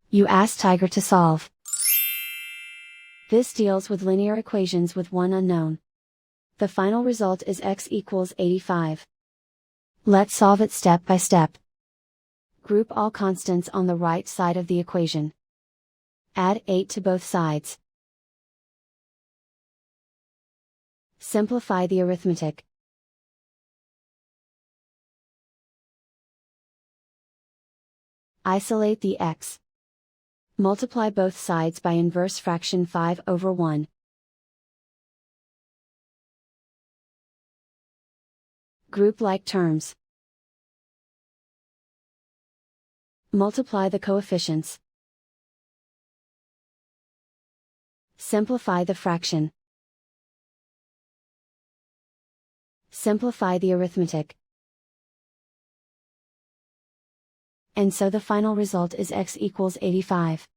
You ask Tiger to solve. This deals with linear equations with one unknown. The final result is x equals 85. Let's solve it step by step. Group all constants on the right side of the equation. Add 8 to both sides. Simplify the arithmetic. Isolate the x. Multiply both sides by inverse fraction 5/1. Group like terms. Multiply the coefficients. Simplify the fraction. Simplify the arithmetic. And so the final result is x equals 85.